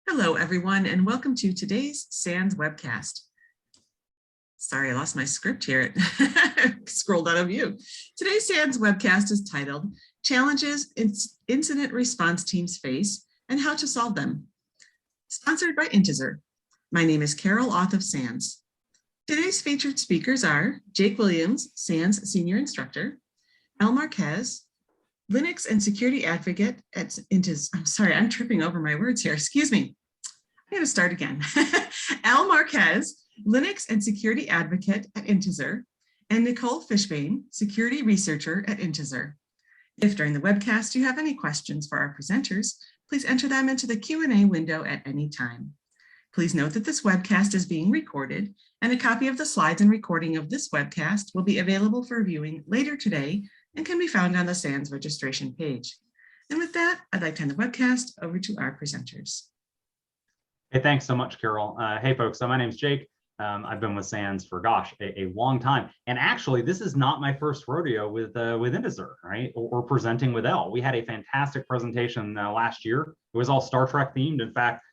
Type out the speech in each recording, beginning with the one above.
Hello, everyone, and welcome to today's SANS webcast. Sorry, I lost my script here. It scrolled out of view. Today's SANS webcast is titled Challenges Incident Response Teams Face and How to Solve Them. Sponsored by Intezer. My name is Carol Auth of SANS. Today's featured speakers are Jake Williams, SANS Senior Instructor, El Marquez, Linux and Security Advocate at Intezer. I'm sorry, I'm tripping over my words here. Excuse me. I'm going to start again. El Marquez, Linux and Security Advocate at Intezer, and Nicole Fishbane, Security Researcher at Intezer. If during the webcast you have any questions for our presenters, please enter them into the Q&A window at any time. Please note that this webcast is being recorded, and a copy of the slides and recording of this webcast will be available for viewing later today and can be found on the SANS registration page. And with that, I'd like to hand the webcast over to our presenters. Hey, thanks so much, Carol. Hey, folks, so my name's Jake. I've been with SANS for, gosh, a long time. And actually, this is not my first rodeo with Intezer, right? Or presenting with El. We had a fantastic presentation last year. It was all Star Trek themed. In fact,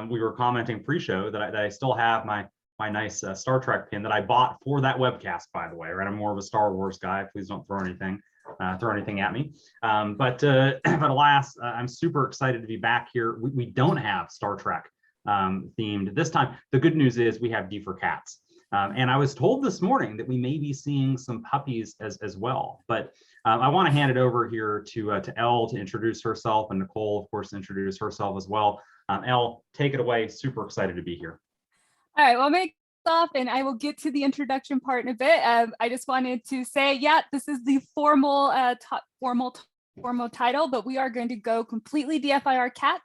we were commenting pre-show that I still have my nice Star Trek pin that I bought for that webcast, by the way, right? I'm more of a Star Wars guy. Please don't throw anything at me. But alas, I'm super excited to be back here. We don't have Star Trek themed this time. The good news is we have D for cats. And I was told this morning that we may be seeing some puppies as well. But I want to hand it over here to Elle to introduce herself, and Nicole, of course, introduce herself as well. Elle, take it away. Super excited to be here. All right, well, I'll make this off and I will get to the introduction part in a bit. I just wanted to say, yeah, this is the formal title, but we are going to go completely DFIR cats,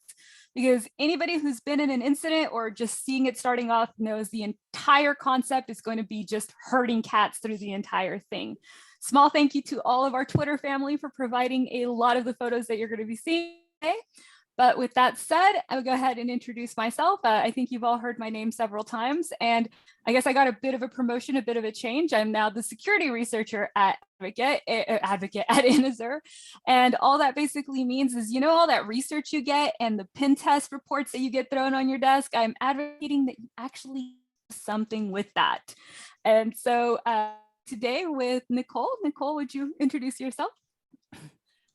because anybody who's been in an incident or just seeing it starting off knows the entire concept is going to be just herding cats through the entire thing. Small thank you to all of our Twitter family for providing a lot of the photos that you're going to be seeing today. But with that said, I'll go ahead and introduce myself. I think you've all heard my name several times, and I guess I got a bit of a promotion, a bit of a change. I'm now the security researcher at Advocate at Intezer. And all that basically means is, you know, all that research you get and the pen test reports that you get thrown on your desk, I'm advocating that you actually do something with that. And so today with Nicole. Nicole, would you introduce yourself?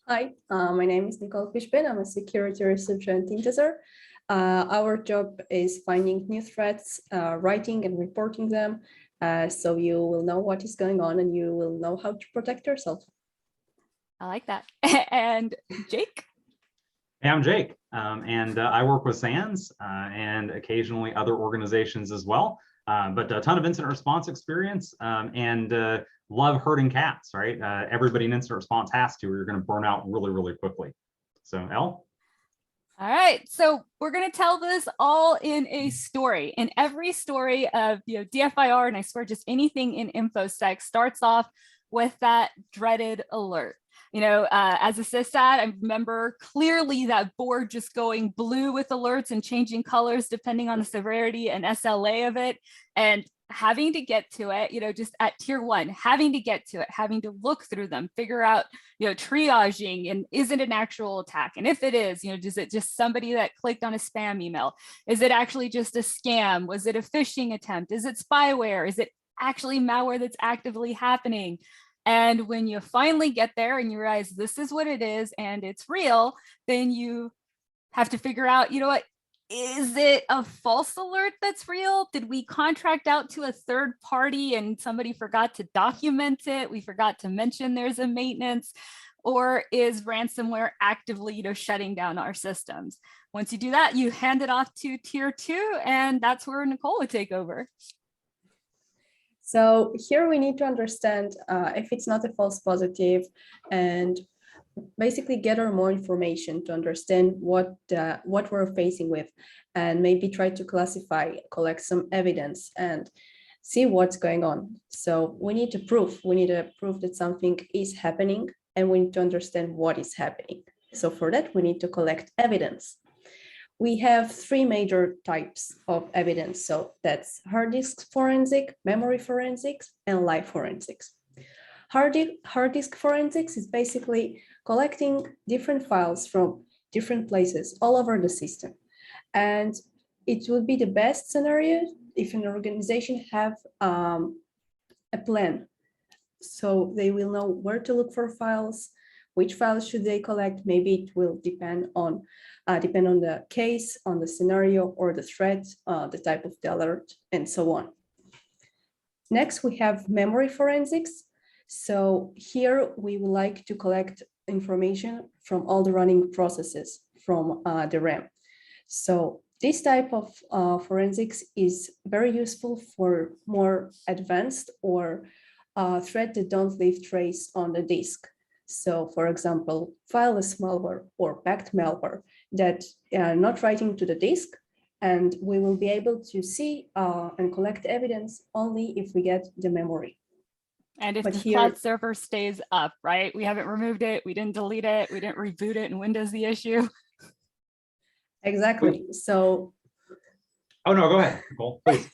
Hi, my name is Nicole Fishbane. I'm a security researcher at Intezer. Our job is finding new threats, writing and reporting them, so you will know what is going on and you will know how to protect yourself. I like that. And Jake? Hey, I'm Jake, and I work with SANS and occasionally other organizations as well, but a ton of incident response experience and love herding cats, right? Everybody in incident response has to, or you're going to burn out really, really quickly. So, Elle? All right, so we're going to tell this all in a story. And every story of DFIR, and I swear just anything in InfoSec, starts off with that dreaded alert. As a sysad, I remember clearly that board just going blue with alerts and changing colors depending on the severity and SLA of it. And having to get to it, just at tier 1, having to get to it, having to look through them, figure out, triaging, and is it an actual attack? And if it is, is it just somebody that clicked on a spam email? Is it actually just a scam? Was it a phishing attempt? Is it spyware? Is it actually malware that's actively happening? And when you finally get there and you realize this is what it is and it's real, then you have to figure out, what, is it a false alert that's real? Did we contract out to a third party and somebody forgot to document it? We forgot to mention there's a maintenance, or is ransomware actively, shutting down our systems? Once you do that, you hand it off to tier 2, and that's where Nicole would take over. So here we need to understand if it's not a false positive, and basically gather more information to understand what we're facing with, and maybe try to classify, collect some evidence and see what's going on. So we need to prove that something is happening, and we need to understand what is happening. So for that, we need to collect evidence. We have 3 major types of evidence. So that's hard disk forensic, memory forensics, and live forensics. Hard disk forensics is basically collecting different files from different places all over the system. And it would be the best scenario if an organization have a plan. So they will know where to look for files, which files should they collect. Maybe it will depend on the case, on the scenario or the threat, the type of the alert, and so on. Next, we have memory forensics. So here we would like to collect information from all the running processes from the RAM. So this type of forensics is very useful for more advanced or threats that don't leave trace on the disk. So for example, fileless malware or packed malware that are not writing to the disk, and we will be able to see and collect evidence only if we get the memory. And if But the here- cloud server stays up, right? We haven't removed it, we didn't delete it, we didn't reboot it, and Windows the issue. Exactly. So Oh, no, go ahead, Nicole, please.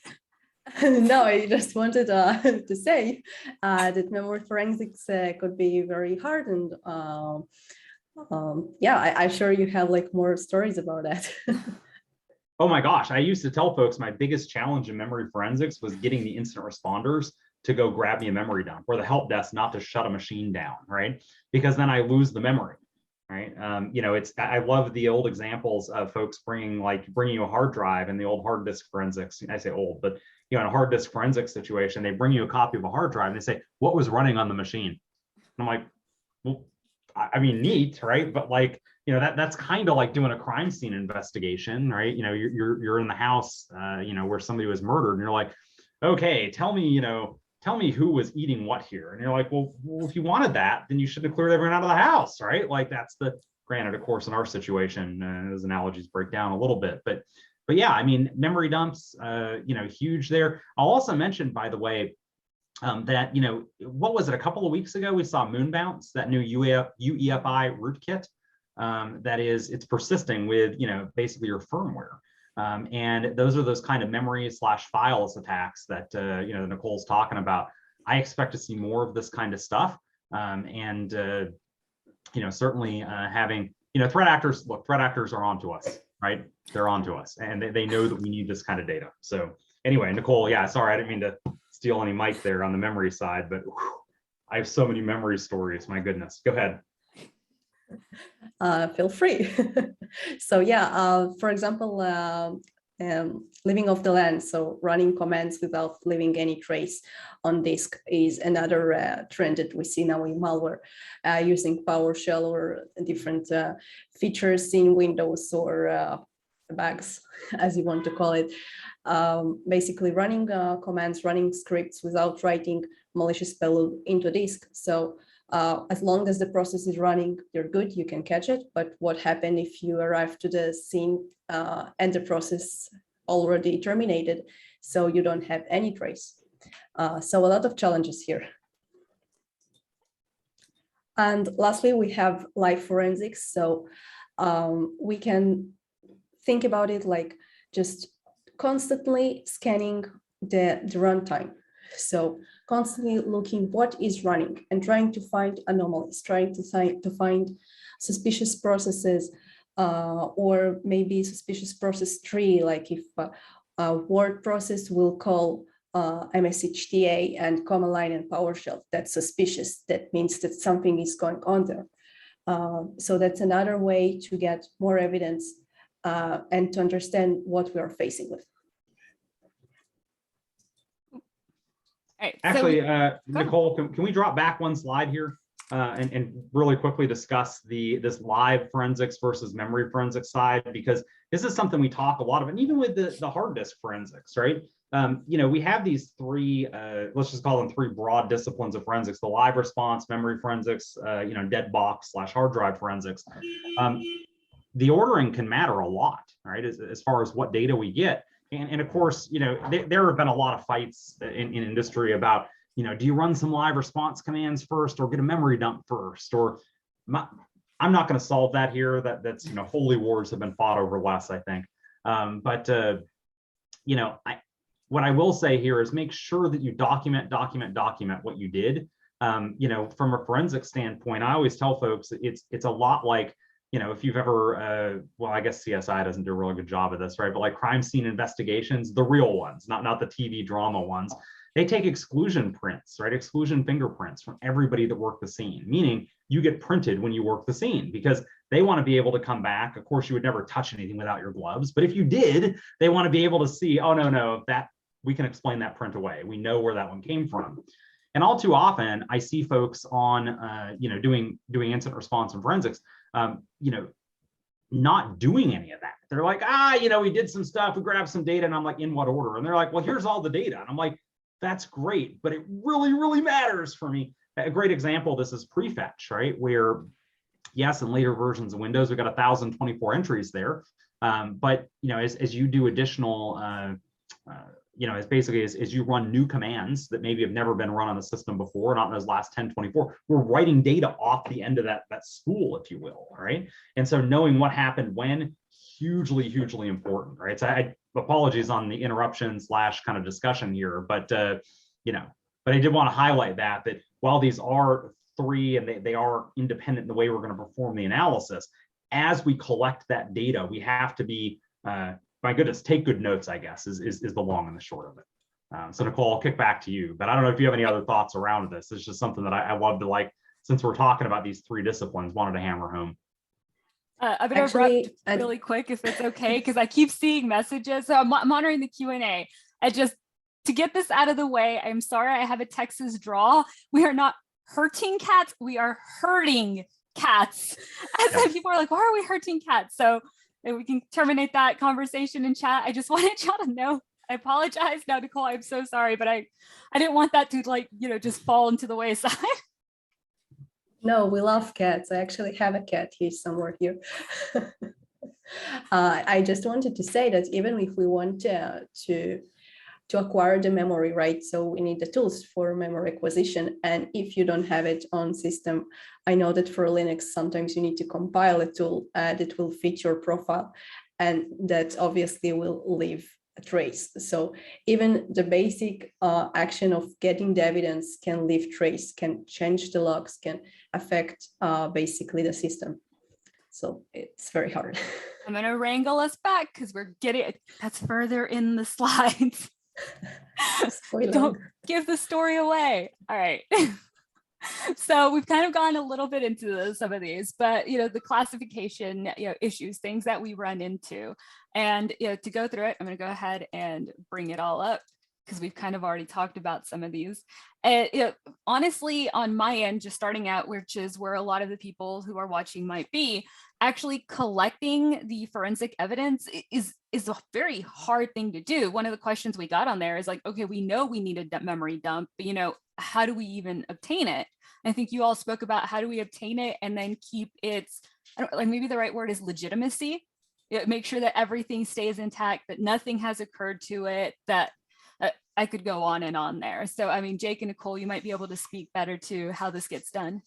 no, I just wanted to say that memory forensics could be very hard, and yeah, I'm sure you have like more stories about that. Oh my gosh, I used to tell folks my biggest challenge in memory forensics was getting the incident responders to go grab me a memory dump, or the help desk not to shut a machine down, right? Because then I lose the memory, right? You know, I love the old examples of folks bringing you a hard drive in the old hard disk forensics. I say old, but you know, in a hard disk forensics situation, they bring you a copy of a hard drive and they say, what was running on the machine? And I'm like, well, I mean, neat, right? But like, you know, that's kind of like doing a crime scene investigation, right? You know, you're in the house, you know, where somebody was murdered, and you're like, okay, tell me who was eating what here. And you're like, well, if you wanted that, then you should have cleared everyone out of the house, right? Like that's granted, of course, in our situation, those analogies break down a little bit, but yeah, I mean, memory dumps, you know, huge there. I'll also mention, by the way, that, you know, what was it, a couple of weeks ago, we saw Moonbounce, that new UEFI rootkit, that it's persisting with, you know, basically your firmware. And those are those kind of memory/files attacks that, you know, Nicole's talking about. I expect to see more of this kind of stuff. And, you know, certainly having, you know, threat actors are onto us, right? They're onto us, and they know that we need this kind of data. So anyway, Nicole, yeah, sorry, I didn't mean to steal any mic there on the memory side, but whew, I have so many memory stories, my goodness. Go ahead. Feel free. So yeah, for example, living off the land, so running commands without leaving any trace on disk is another trend that we see now in malware, using PowerShell or different features in Windows or bugs, as you want to call it. Basically running commands, running scripts without writing malicious payload into disk. So as long as the process is running, you're good, you can catch it. But what happens if you arrive to the scene and the process already terminated, so you don't have any trace? So a lot of challenges here. And lastly, we have live forensics. So we can think about it like just constantly scanning the runtime. So constantly looking what is running and trying to find anomalies, trying to find suspicious processes, or maybe suspicious process tree, like if a word process will call MSHTA and command line and PowerShell, that's suspicious. That means that something is going on there. So that's another way to get more evidence and to understand what we are facing with. Right, Actually, so Nicole, can we drop back one slide here and really quickly discuss this live forensics versus memory forensics side, because this is something we talk a lot about, and even with the hard disk forensics, right? You know, we have these three, let's just call them three broad disciplines of forensics: the live response, memory forensics, you know, dead box/hard drive forensics. The ordering can matter a lot, right? As far as what data we get. And of course, you know, there have been a lot of fights in industry about, you know, do you run some live response commands first or get a memory dump first? Or I'm not going to solve that here. That's, you know, holy wars have been fought over less, I think. But you know, what I will say here is make sure that you document what you did, You know, from a forensic standpoint, I always tell folks it's a lot like, you know, if you've ever, well, I guess CSI doesn't do a really good job of this, right? But like crime scene investigations, the real ones, not the TV drama ones, they take exclusion prints, right? Exclusion fingerprints from everybody that worked the scene, meaning you get printed when you work the scene because they want to be able to come back. Of course, you would never touch anything without your gloves, but if you did, they want to be able to see, oh, no, that we can explain that print away. We know where that one came from. And all too often, I see folks on, you know, doing incident response and forensics, you know, not doing any of that. They're like, you know, we did some stuff, we grabbed some data, and I'm like, in what order? And they're like, well, here's all the data. And I'm like, that's great, but it really, really matters for me. A great example of this is prefetch, right? Where, yes, in later versions of Windows, we've got 1,024 entries there. But, you know, as you do additional, you know, as basically as you run new commands that maybe have never been run on the system before, not in those last 1024, we're writing data off the end of that spool, if you will, right? And so knowing what happened when, hugely, hugely important, right? So apologies on the interruption / kind of discussion here, but, you know, but I did want to highlight that while these are three and they are independent in the way we're going to perform the analysis, as we collect that data, we have to be, my goodness, take good notes, I guess, is the long and the short of it. So Nicole, I'll kick back to you, but I don't know if you have any other thoughts around this. It's just something that I love to, like, since we're talking about these three disciplines, wanted to hammer home. I'm going to interrupt really quick if it's okay, because I keep seeing messages. So I'm monitoring the Q&A. I just, to get this out of the way, I'm sorry, I have a Texas draw. We are not hurting cats, we are hurting cats. And people are like, why are we hurting cats? So we can terminate that conversation in chat. I just wanted y'all to know. I apologize. Now, Nicole, I'm so sorry, but I didn't want that to, like, you know, just fall into the wayside. No, we love cats. I actually have a cat. He's somewhere here. I just wanted to say that even if we want to acquire the memory, right? So we need the tools for memory acquisition. And if you don't have it on system, I know that for Linux, sometimes you need to compile a tool that will fit your profile, and that obviously will leave a trace. So even the basic action of getting the evidence can leave trace, can change the logs, can affect basically the system. So it's very hard. I'm going to wrangle us back because we're getting, that's further in the slides. Don't give the story away. All right. So we've kind of gone a little bit into some of these, but, you know, the classification, you know, issues, things that we run into. And, you know, to go through it, I'm going to go ahead and bring it all up because we've kind of already talked about some of these. And, you know, honestly, on my end, just starting out, which is where a lot of the people who are watching might be, actually collecting the forensic evidence is a very hard thing to do. One of the questions we got on there is like, okay, we know we need a memory dump, but, you know, how do we even obtain it? I think you all spoke about how do we obtain it and then keep its, I don't, like, maybe the right word is legitimacy. You know, make sure that everything stays intact, that nothing has occurred to it, that I could go on and on there. So, I mean, Jake and Nicole, you might be able to speak better to how this gets done.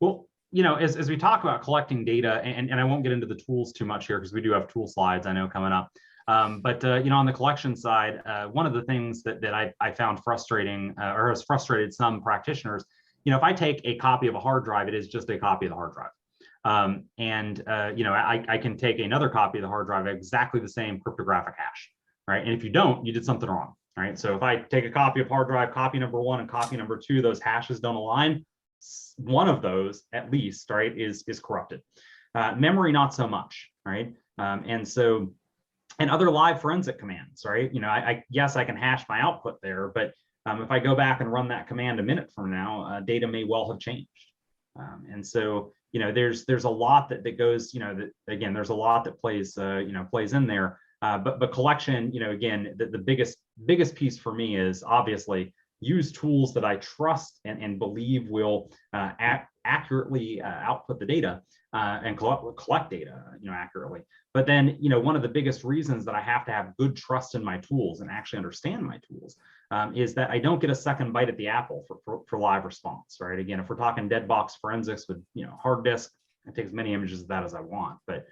Well, you know, as we talk about collecting data, and I won't get into the tools too much here because we do have tool slides, I know, coming up. But you know, on the collection side, one of the things that I found frustrating, or has frustrated some practitioners, you know, if I take a copy of a hard drive, it is just a copy of the hard drive. You know, I can take another copy of the hard drive, exactly the same cryptographic hash, right? And if you don't, you did something wrong, right? So if I take a copy of hard drive, copy number 1 and copy number 2, those hashes don't align, one of those at least, right, is corrupted. Memory, not so much, right? And so, and other live forensic commands, right? You know, yes, I can hash my output there, but if I go back and run that command a minute from now, data may well have changed. And so, you know, there's a lot that goes, you know, that again, there's a lot that plays, you know, plays in there. But collection, you know, again, the biggest piece for me is obviously use tools that I trust and believe will accurately output the data and collect data, you know, accurately. But then, you know, one of the biggest reasons that I have to have good trust in my tools and actually understand my tools is that I don't get a second bite at the apple for live response, right? Again, if we're talking dead box forensics with, you know, hard disk, I take as many images of that as I want. But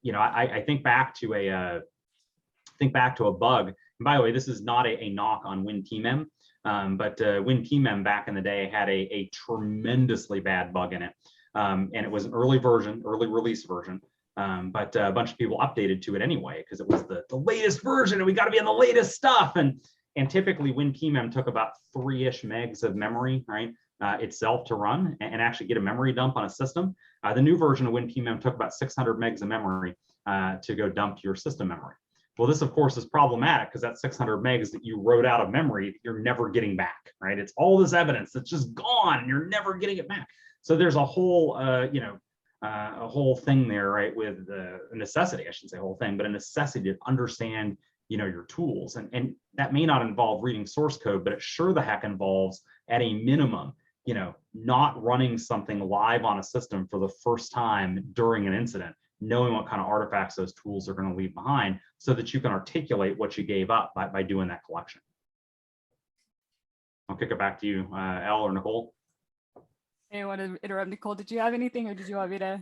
you know, I think back to a bug. And by the way, this is not a knock on WinTMM. but WinPMem back in the day had a tremendously bad bug in it. And it was an early release version. But a bunch of people updated to it anyway, because it was the latest version and we got to be on the latest stuff. And typically WinPMem took about 3-ish megs of memory, right, itself to run and actually get a memory dump on a system. The new version of WinPMem took about 600 megs of memory to go dump your system memory. Well, this, of course, is problematic because that 600 megs that you wrote out of memory, you're never getting back, right? It's all this evidence that's just gone and you're never getting it back. So there's a whole, a whole thing there, right, with a necessity, I shouldn't say whole thing, but a necessity to understand, your tools. And that may not involve reading source code, but it sure the heck involves, at a minimum, not running something live on a system for the first time during an incident, knowing what kind of artifacts those tools are going to leave behind so that you can articulate what you gave up by doing that collection. I'll kick it back to you, Elle or Nicole. I want to interrupt. Nicole, did you have anything or did you want me to?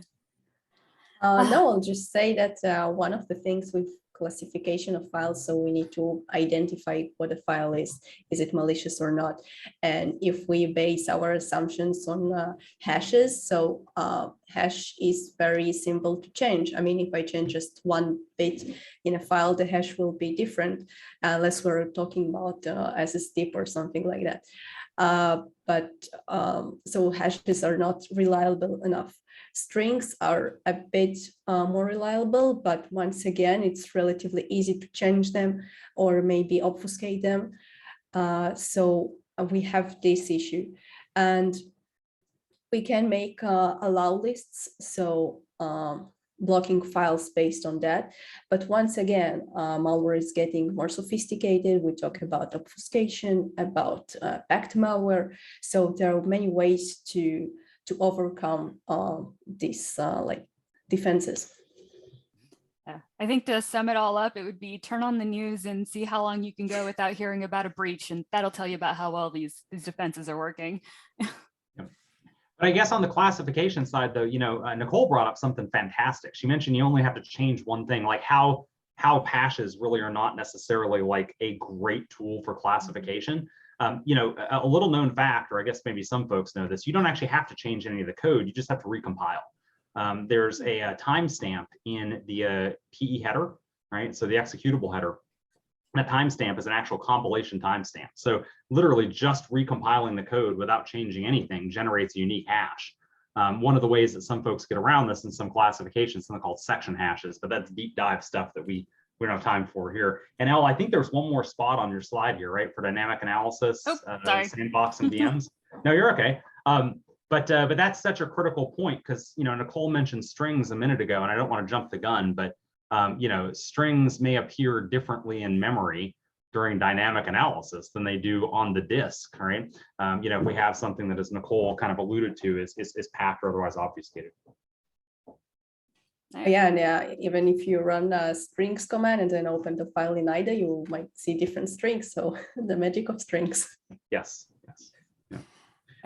No, I'll just say that one of the things with classification of files, so we need to identify what a file is it malicious or not? And if we base our assumptions on hashes, so hash is very simple to change. I mean, if I change just one bit in a file, the hash will be different, unless we're talking about as a step or something like that. So hashes are not reliable enough. Strings are a bit more reliable, but once again, it's relatively easy to change them or maybe obfuscate them. So we have this issue, and we can make allow lists, so blocking files based on that. But once again, malware is getting more sophisticated. We talk about obfuscation, about packed malware. So there are many ways to overcome these like defenses. Yeah. I think to sum it all up, it would be turn on the news and see how long you can go without hearing about a breach, and that'll tell you about how well these defenses are working. But I guess on the classification side, though, Nicole brought up something fantastic. She mentioned you only have to change one thing, like how hashes really are not necessarily like a great tool for classification. A little known fact, or I guess maybe some folks know this, you don't actually have to change any of the code. You just have to recompile. There's a timestamp in the PE header, right? So the executable header. That timestamp is an actual compilation timestamp. So literally just recompiling the code without changing anything generates a unique hash. One of the ways that some folks get around this in some classifications, something called section hashes, but that's deep dive stuff that we don't have time for here. And Elle, I think there's one more spot on your slide here, right, for dynamic analysis, sandbox and VMs. No, you're okay. But that's such a critical point because, Nicole mentioned strings a minute ago, and I don't want to jump the gun, but strings may appear differently in memory during dynamic analysis than they do on the disk, right? If we have something that, as Nicole kind of alluded to, is packed or otherwise obfuscated. Yeah, and even if you run a strings command and then open the file in IDA, you might see different strings. So the magic of strings. Yes.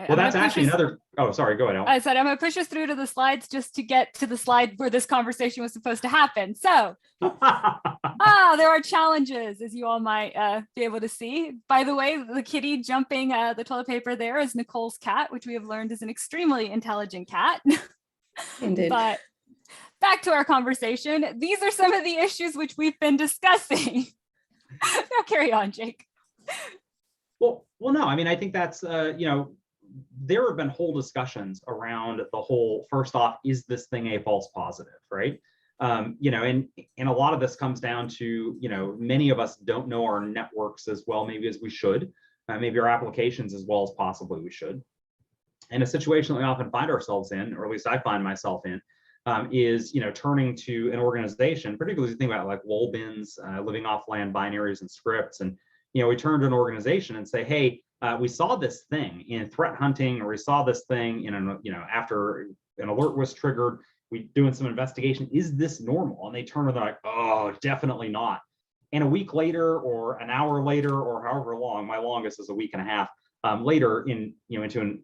Well, that's actually another. Oh, sorry. Go ahead, Elle. I said I'm going to push us through to the slides just to get to the slide where this conversation was supposed to happen. So, there are challenges, as you all might be able to see. By the way, the kitty jumping the toilet paper there is Nicole's cat, which we have learned is an extremely intelligent cat. Indeed. But back to our conversation. These are some of the issues which we've been discussing. Now carry on, Jake. Well, no. I mean, I think that's there have been whole discussions around the whole, first off, is this thing a false positive, right? And a lot of this comes down to, many of us don't know our networks as well, maybe as we should, maybe our applications as well as possibly we should. And a situation that we often find ourselves in, or at least I find myself in, is, turning to an organization, particularly as you think about like lol bins, living off land binaries and scripts. And, we turn to an organization and say, hey, we saw this thing in threat hunting, or we saw this thing in after an alert was triggered, we doing some investigation. Is this normal? And they turn and they're like, oh, definitely not. And a week later, or an hour later, or however long, my longest is a week and a half later into an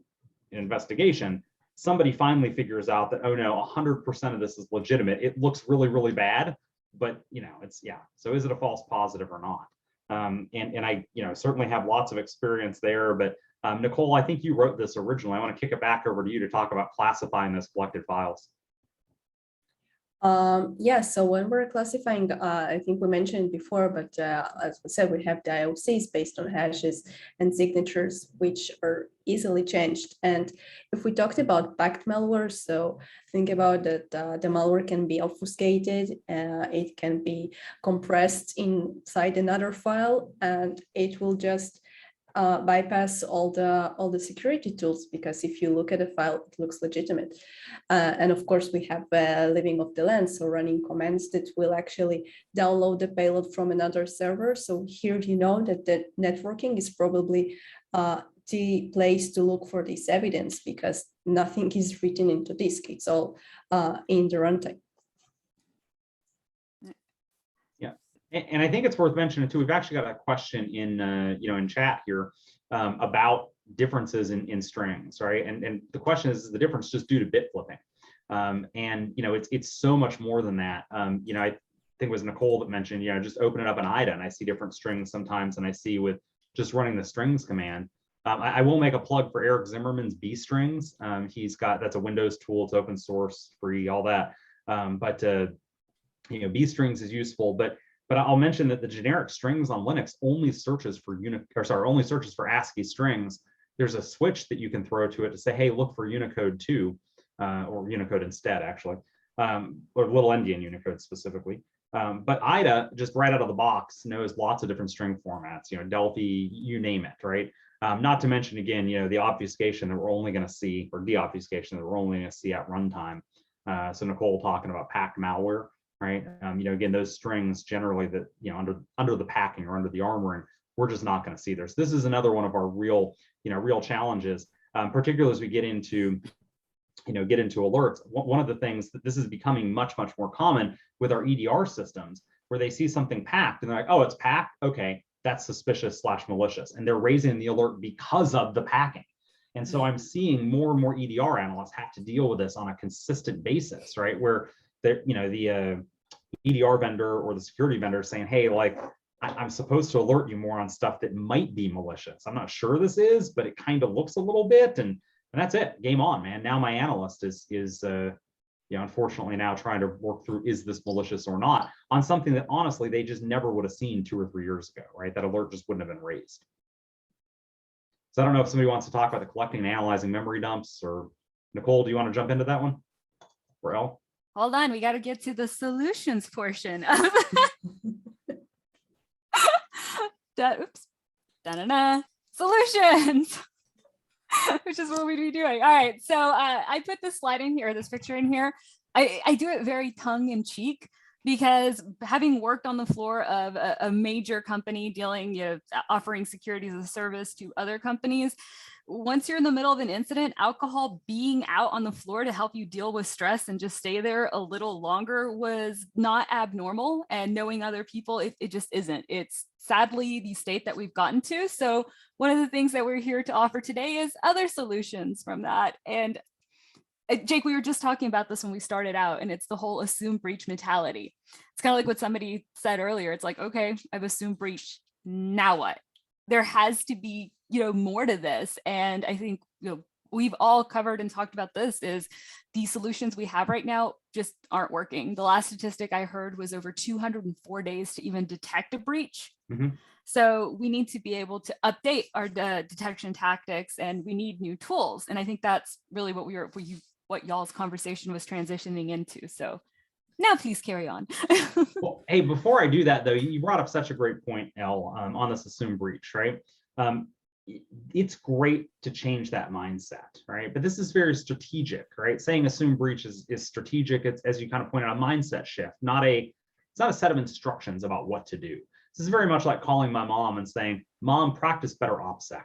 investigation, somebody finally figures out that, oh no, 100% of this is legitimate. It looks really, really bad, but it's, yeah. So is it a false positive or not? And I certainly have lots of experience there. But Nicole, I think you wrote this originally. I want to kick it back over to you to talk about classifying those collected files. Yeah, so when we're classifying, I think we mentioned before, but as we said, we have the IOCs based on hashes and signatures, which are easily changed. And if we talked about packed malware, so think about that the malware can be obfuscated, it can be compressed inside another file, and it will just bypass all the security tools, because if you look at a file, it looks legitimate. And of course, we have living off the land, so running commands that will actually download the payload from another server. So here you know that the networking is probably the place to look for this evidence, because nothing is written into disk. It's all in the runtime. And I think it's worth mentioning too, we've actually got a question in in chat here about differences in strings, right? And the question is the difference just due to bit flipping? And it's so much more than that. I think it was Nicole that mentioned, just open it up in IDA and I see different strings sometimes than I see with just running the strings command. I will make a plug for Eric Zimmerman's B strings. That's a Windows tool, it's open source, free, all that. But B strings is useful, but I'll mention that the generic strings on Linux only searches for ASCII strings. There's a switch that you can throw to it to say, hey, look for Unicode 2, or Unicode instead, actually, or Little Endian Unicode specifically. But IDA, just right out of the box, knows lots of different string formats, Delphi, you name it, right? Not to mention, again, the obfuscation that we're only going to see, or deobfuscation that we're only going to see at runtime. So Nicole talking about packed malware. Right. Again, those strings generally that, under the packing or under the armoring, we're just not going to see this. This is another one of our real challenges, particularly as we get into alerts. One of the things that this is becoming much, much more common with our EDR systems, where they see something packed and they're like, oh, it's packed. Okay, that's suspicious / malicious. And they're raising the alert because of the packing. And so I'm seeing more and more EDR analysts have to deal with this on a consistent basis, right? Where the EDR vendor or the security vendor is saying, hey, like, I'm supposed to alert you more on stuff that might be malicious. I'm not sure this is, but it kind of looks a little bit, and that's it. Game on, man. Now my analyst is unfortunately now trying to work through, is this malicious or not, on something that honestly they just never would have seen 2 or 3 years ago, right? That alert just wouldn't have been raised. So I don't know if somebody wants to talk about the collecting and analyzing memory dumps, or Nicole, do you want to jump into that one? Or Elle? Hold on, we got to get to the solutions portion. Oops. Da-da-da. Solutions, which is what we'd be doing. All right, so I put this slide in here, this picture in here. I do it very tongue in cheek, because having worked on the floor of a major company dealing, offering security as a service to other companies, once you're in the middle of an incident, alcohol being out on the floor to help you deal with stress and just stay there a little longer was not abnormal. And knowing other people, it just isn't. It's sadly the state that we've gotten to. So one of the things that we're here to offer today is other solutions from that. And Jake, we were just talking about this when we started out, and it's the whole assume breach mentality. It's kind of like what somebody said earlier. It's like, okay, I've assumed breach. Now what? There has to be, more to this. And I think, we've all covered and talked about this, is the solutions we have right now just aren't working. The last statistic I heard was over 204 days to even detect a breach. Mm-hmm. So we need to be able to update our detection tactics, and we need new tools. And I think that's really what y'all's conversation was transitioning into. So now please carry on. Well, hey, before I do that though, you brought up such a great point, Elle, on this assumed breach, right? It's great to change that mindset, right? But this is very strategic, right? Saying assumed breach is strategic. It's, as you kind of pointed out, a mindset shift, it's not a set of instructions about what to do. This is very much like calling my mom and saying, Mom, practice better OPSEC,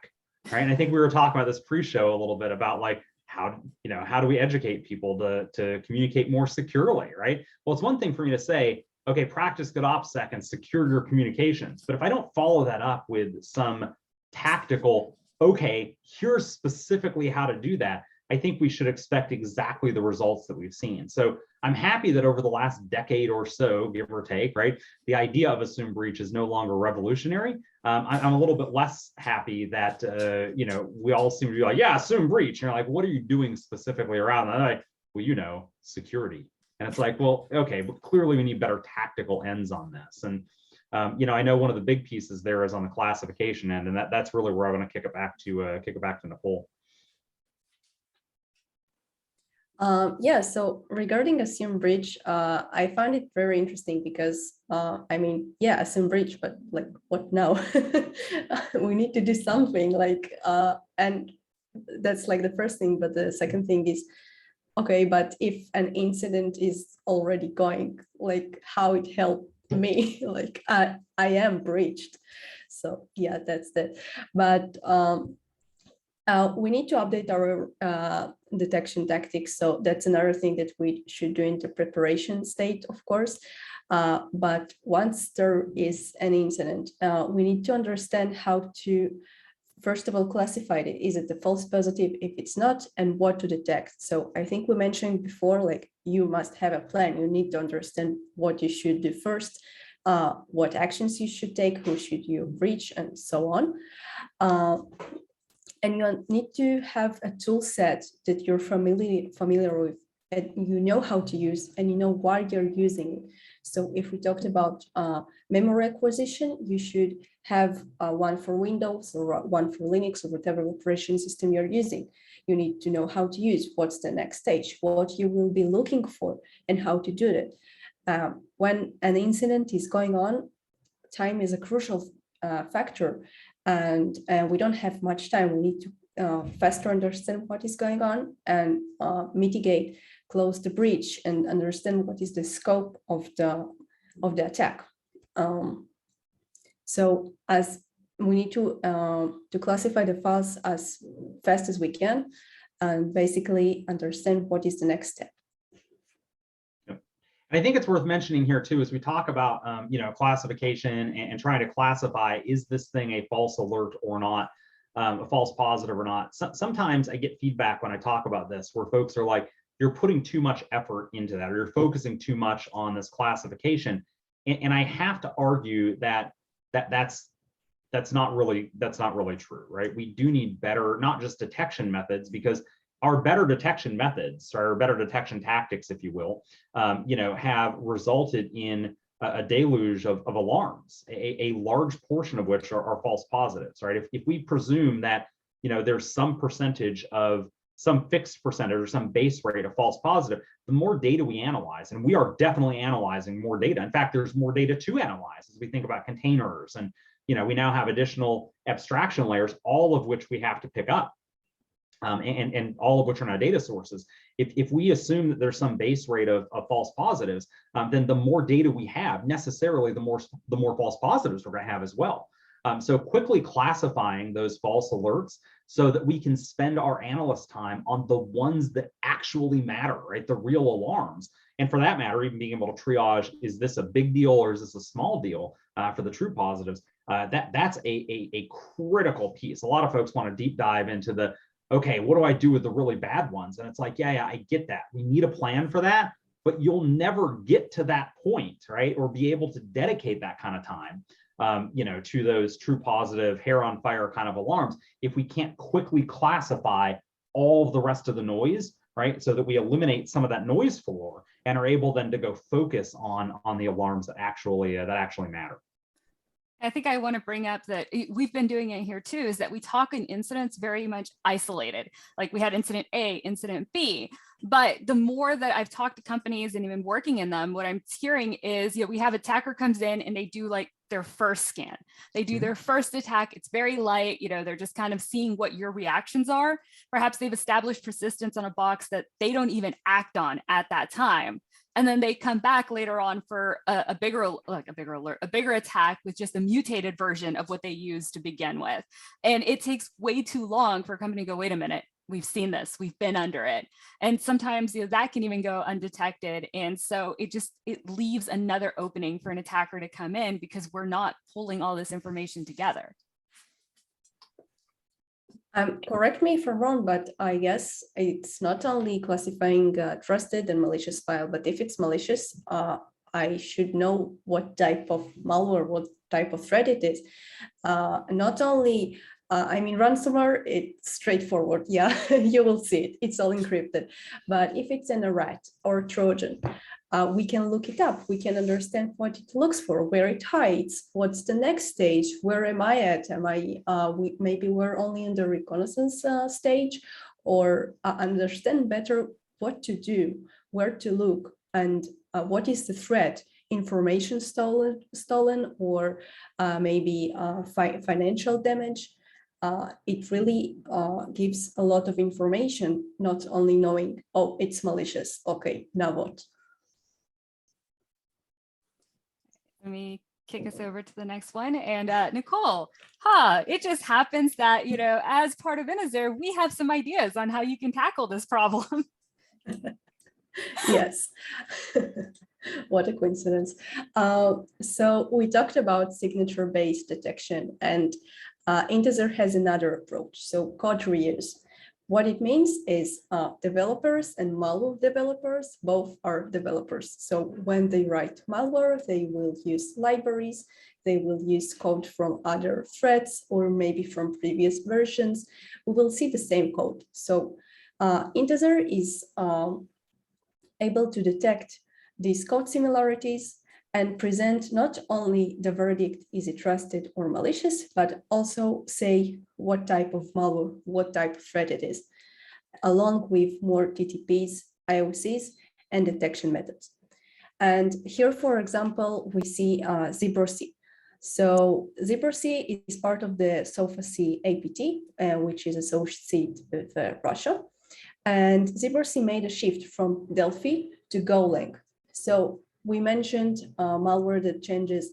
right? And I think we were talking about this pre-show a little bit about like, how do we educate people to communicate more securely, right? Well, it's one thing for me to say, okay, practice good OPSEC and secure your communications. But if I don't follow that up with some tactical, okay, here's specifically how to do that, I think we should expect exactly the results that we've seen. So I'm happy that over the last decade or so, give or take, right, the idea of assumed breach is no longer revolutionary. I'm a little bit less happy that, we all seem to be like, yeah, assumed breach. And you're like, what are you doing specifically around that? Like, well, security. And it's like, well, okay, but clearly we need better tactical ends on this. And, I know one of the big pieces there is on the classification end, and that's really where I want to kick it back to Nicole. Yeah, so regarding assume breach, I find it very interesting because, assume breach, but like, what now? We need to do something and that's like the first thing. But the second thing is, okay, but if an incident is already going, like how it helped me, like I am breached. So yeah, that's that. But we need to update our detection tactics. So that's another thing that we should do in the preparation state, of course. But once there is an incident, we need to understand how to, first of all, classify it. Is it a false positive? If it's not, and what to detect. So I think we mentioned before, like you must have a plan. You need to understand what you should do first, what actions you should take, who should you reach, and so on. And you need to have a tool set that you're familiar with, and you know how to use, and you know why you're using it. So if we talked about memory acquisition, you should have one for Windows or one for Linux or whatever operation system you're using. You need to know how to use, what's the next stage, what you will be looking for, and how to do it. When an incident is going on, time is a crucial factor. And we don't have much time. We need to faster understand what is going on and mitigate, close the breach, and understand what is the scope of the attack. So as we need to classify the files as fast as we can, and basically understand what is the next step. I think it's worth mentioning here too, as we talk about, classification and trying to classify, is this thing a false alert or not, a false positive or not? Sometimes I get feedback when I talk about this where folks are like, you're putting too much effort into that, or you're focusing too much on this classification. And I have to argue that's not really true, right? We do need better, not just detection methods, because our better detection methods, or better detection tactics, if you will, have resulted in a deluge of alarms, a large portion of which are false positives, right? If we presume that, there's some percentage of some fixed percentage or some base rate of false positive, the more data we analyze, and we are definitely analyzing more data. In fact, there's more data to analyze as we think about containers, and we now have additional abstraction layers, all of which we have to pick up. And all of which are now data sources. If we assume that there's some base rate of false positives, then the more data we have, necessarily the more false positives we're going to have as well. So quickly classifying those false alerts so that we can spend our analyst time on the ones that actually matter, right? The real alarms. And for that matter, even being able to triage, is this a big deal or is this a small deal for the true positives? That's a critical piece. A lot of folks want to deep dive into the, okay, what do I do with the really bad ones? And it's like, yeah, I get that. We need a plan for that, but you'll never get to that point, right? Or be able to dedicate that kind of time, to those true positive, hair on fire kind of alarms if we can't quickly classify all of the rest of the noise, right? So that we eliminate some of that noise floor and are able then to go focus on the alarms that actually matter. I think I want to bring up that we've been doing it here too, is that we talk in incidents very much isolated. Like we had incident A, incident B, but the more that I've talked to companies and even working in them, what I'm hearing is, we have attacker comes in and they do like their first scan. They do their first attack. It's very light, they're just kind of seeing what your reactions are. Perhaps they've established persistence on a box that they don't even act on at that time. And then they come back later on for a bigger attack with just a mutated version of what they used to begin with. And it takes way too long for a company to go, wait a minute, we've seen this, we've been under it. And sometimes that can even go undetected. And so it leaves another opening for an attacker to come in because we're not pulling all this information together. Correct me if I'm wrong, but I guess it's not only classifying trusted and malicious file, but if it's malicious, I should know what type of malware, what type of threat it is. Not only, I mean, ransomware, it's straightforward. Yeah, you will see it. It's all encrypted. But if it's in a rat or Trojan, we can look it up. We can understand what it looks for, where it hides, what's the next stage, where am I at? Am I, maybe we're only in the reconnaissance stage, or understand better what to do, where to look, and what is the threat, information stolen or maybe financial damage. It really gives a lot of information, not only knowing, oh, it's malicious. Okay, now what? Let me kick us over to the next one. And Nicole, it just happens that, as part of Inazur, we have some ideas on how you can tackle this problem. Yes, what a coincidence. So we talked about signature-based detection, and Inazur has another approach, so code reuse. What it means is developers and malware developers both are developers. So when they write malware, they will use libraries, they will use code from other threads or maybe from previous versions. We will see the same code. So Inazur is able to detect these code similarities and present not only the verdict, is it trusted or malicious, but also say what type of malware, what type of threat it is, along with more TTPs, IOCs, and detection methods. And here, for example, we see ZebRC. So ZebRC is part of the SOFA-C APT, which is associated with Russia. And ZebRC made a shift from Delphi to Golang. So we mentioned malware that changes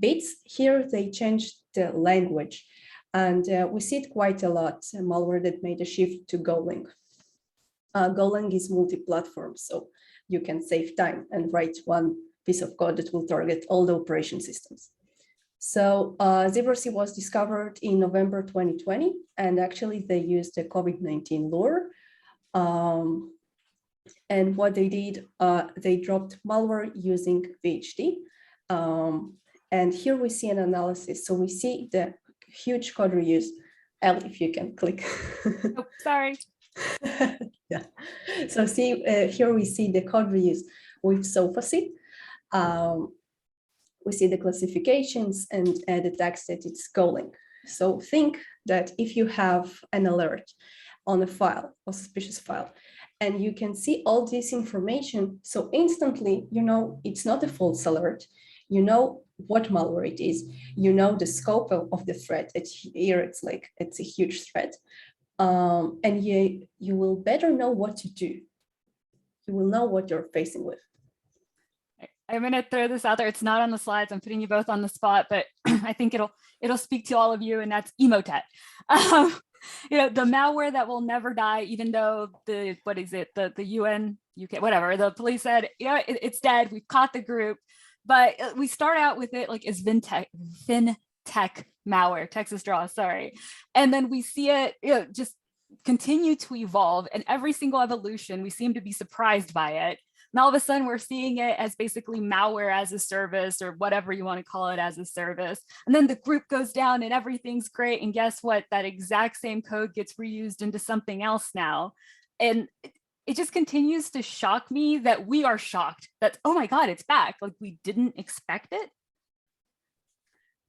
bits. Here they changed the language. And we see it quite a lot, malware that made a shift to Golang. Golang is multi-platform, so you can save time and write one piece of code that will target all the operation systems. So ZebRC was discovered in November 2020, and actually they used the COVID-19 lure. And what they did, they dropped malware using VHD. And here we see an analysis. So we see the huge code reuse. Elle, if you can click. Oh, sorry. Yeah. So see, here we see the code reuse with SOFA-C. We see the classifications and the text that it's Golang. So think that if you have an alert on a file, a suspicious file, and you can see all this information, so instantly, you know, it's not a false alert. You know what malware it is. You know the scope of the threat. Here it's like, it's a huge threat. And you will better know what to do. You will know what you're facing with. I'm going to throw this out there. It's not on the slides. I'm putting you both on the spot, but I think it'll speak to all of you, and that's Emotet. The malware that will never die, even though the UN, UK, whatever, the police said, it's dead. We've caught the group, but we start out with it like as FinTech malware, Texas draw, sorry. And then we see it just continue to evolve, and every single evolution, we seem to be surprised by it. And all of a sudden we're seeing it as basically malware as a service, or whatever you want to call it, as a service. And then the group goes down and everything's great. And guess what? That exact same code gets reused into something else now. And it just continues to shock me that we are shocked that, oh my God, it's back. Like, we didn't expect it.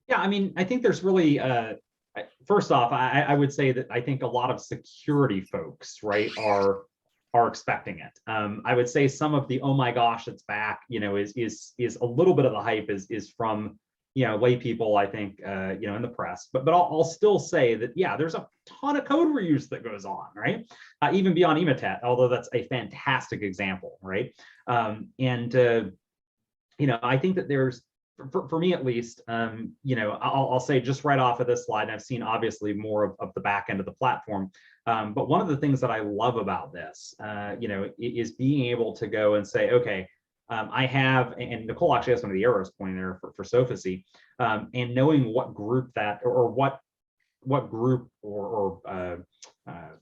Yeah, I mean, I think there's really, first off, I would say that I think a lot of security folks, right, are expecting it. I would say some of the, oh my gosh, it's back, is a little bit of the hype is from, lay people, I think, in the press, but I'll still say that, yeah, there's a ton of code reuse that goes on, right? Even beyond Emotet, although that's a fantastic example, right? I think that there's, for me at least, I'll say just right off of this slide, and I've seen obviously more of the back end of the platform, but one of the things that I love about this, is being able to go and say, okay, I have, and Nicole actually has one of the arrows pointing there for SOFA-C, and knowing what group that, or what what group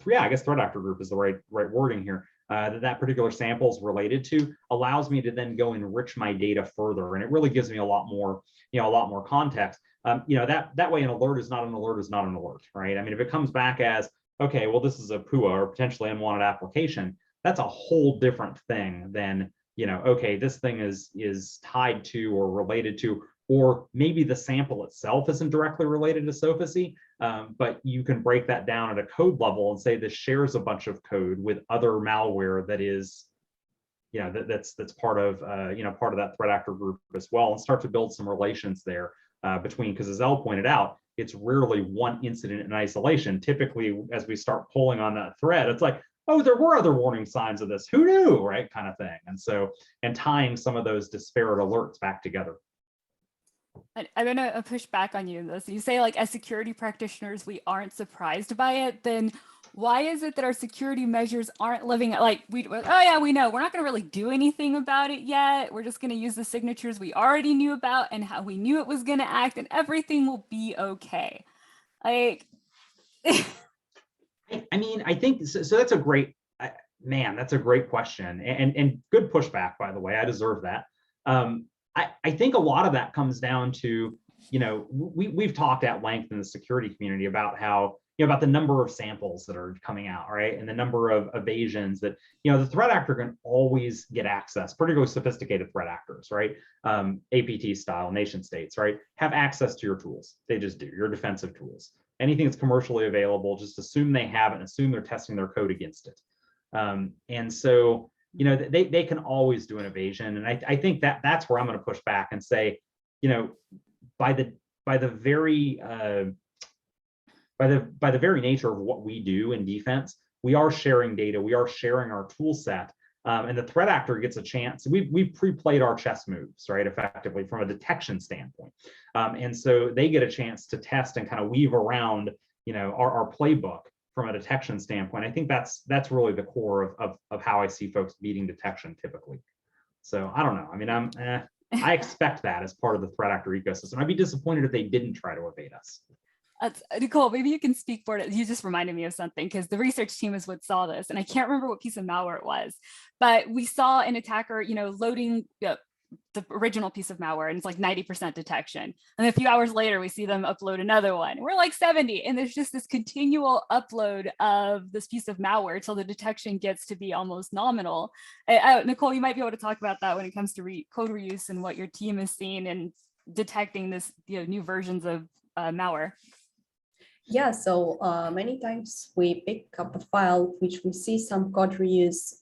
yeah, I guess threat actor group is the right wording here, that particular sample is related to, allows me to then go enrich my data further. And it really gives me a lot more, context. That way an alert is not an alert is not an alert, right? I mean, if it comes back as, okay, well, this is a PUA or potentially unwanted application, that's a whole different thing than, okay, this thing is tied to or related to, or maybe the sample itself isn't directly related to SOPHICY, but you can break that down at a code level and say this shares a bunch of code with other malware that is, that's part of, part of that threat actor group as well, and start to build some relations there between, because as Elle pointed out, it's rarely one incident in isolation. Typically, as we start pulling on that thread, it's like, oh, there were other warning signs of this, who knew, right, kind of thing. And so, and tying some of those disparate alerts back together. I'm going to push back on you in this. You say, like, as security practitioners, we aren't surprised by it. Then why is it that our security measures aren't living like oh yeah, we know we're not going to really do anything about it yet. We're just going to use the signatures we already knew about and how we knew it was going to act, and everything will be okay. Like, I mean, I think so that's a great, man, that's a great question, and good pushback, by the way. I deserve that. I think a lot of that comes down to, we've talked at length in the security community about how, about the number of samples that are coming out, right? And the number of evasions that, the threat actor can always get access, particularly sophisticated threat actors, right? APT style, nation states, right? Have access to your tools. They just do, your defensive tools. Anything that's commercially available, just assume they have it and assume they're testing their code against it. And so, they can always do an evasion. And I think that's where I'm going to push back and say, by the very nature of what we do in defense, we are sharing data, we are sharing our tool set, and the threat actor gets a chance. We've pre-played our chess moves, right, effectively from a detection standpoint, and so they get a chance to test and kind of weave around, our playbook from a detection standpoint. I think that's really the core of how I see folks beating detection typically. So I don't know. I mean, I expect that as part of the threat actor ecosystem. I'd be disappointed if they didn't try to evade us. Nicole, maybe you can speak for it. You just reminded me of something, because the research team is what saw this, and I can't remember what piece of malware it was, but we saw an attacker, loading the original piece of malware, and it's like 90% detection. And a few hours later, we see them upload another one. We're like 70, and there's just this continual upload of this piece of malware till the detection gets to be almost nominal. Nicole, you might be able to talk about that when it comes to code reuse and what your team has seen in detecting this, new versions of malware. Yeah, so many times we pick up a file which we see some code reuse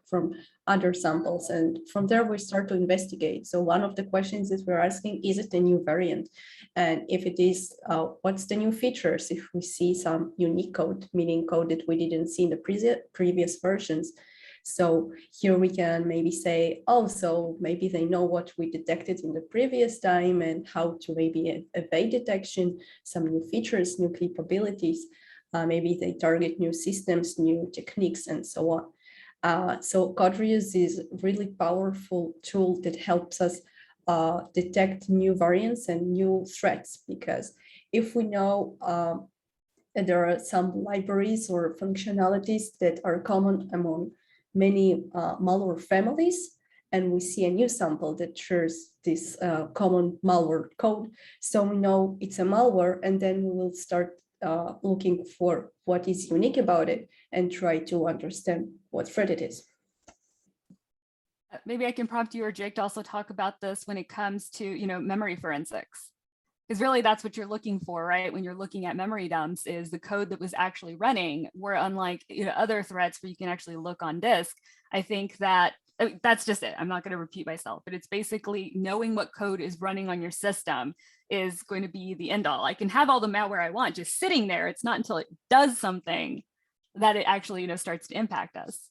from other samples, and from there we start to investigate. So one of the questions is we're asking, is it a new variant? And if it is, what's the new features? If we see some unique code, meaning code that we didn't see in the previous versions. So here we can maybe say, oh, so maybe they know what we detected in the previous time and how to maybe evade detection, some new features, new capabilities. Maybe they target new systems, new techniques, and so on. So code reuse is a really powerful tool that helps us detect new variants and new threats, because if we know that there are some libraries or functionalities that are common among many malware families, and we see a new sample that shares this common malware code, so we know it's a malware, and then we will start looking for what is unique about it and try to understand what threat it is. Maybe I can prompt you or Jake to also talk about this when it comes to, memory forensics. Because really that's what you're looking for, right? When you're looking at memory dumps, is the code that was actually running, where unlike other threats where you can actually look on disk, I think that that's just it. I'm not going to repeat myself, but it's basically knowing what code is running on your system is going to be the end all. I can have all the malware I want just sitting there. It's not until it does something that it actually starts to impact us.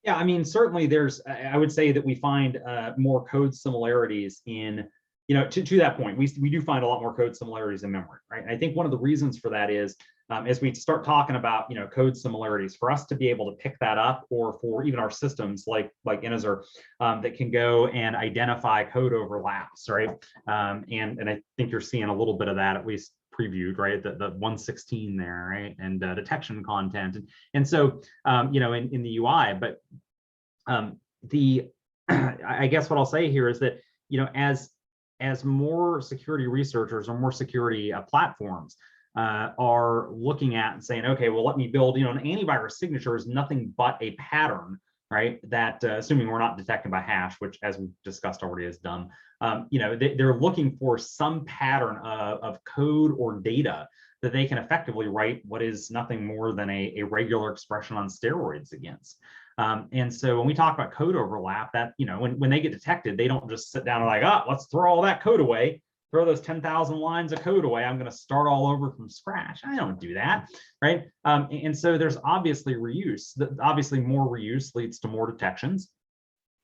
Yeah, I mean, certainly I would say that we find more code similarities in, to that point, we do find a lot more code similarities in memory, right? And I think one of the reasons for that is, as we start talking about, code similarities, for us to be able to pick that up, or for even our systems like Inazur, that can go and identify code overlaps, right? And I think you're seeing a little bit of that, at least previewed, right? The 116 there, right? And detection content. And so, you know, in the UI, but I guess what I'll say here is that, you know, as more security researchers or more security platforms are looking at and saying, okay, well, let me build, you know, an antivirus signature is nothing but a pattern, right? That assuming we're not detected by hash, which as we discussed already is dumb, you know, they're looking for some pattern of code or data that they can effectively write what is nothing more than a regular expression on steroids against. And so when we talk about code overlap, that, you know, when they get detected, they don't just sit down and like, oh, let's throw all that code away, throw those 10,000 lines of code away. I'm going to start all over from scratch. I don't do that, right? And so there's obviously reuse. Obviously, more reuse leads to more detections.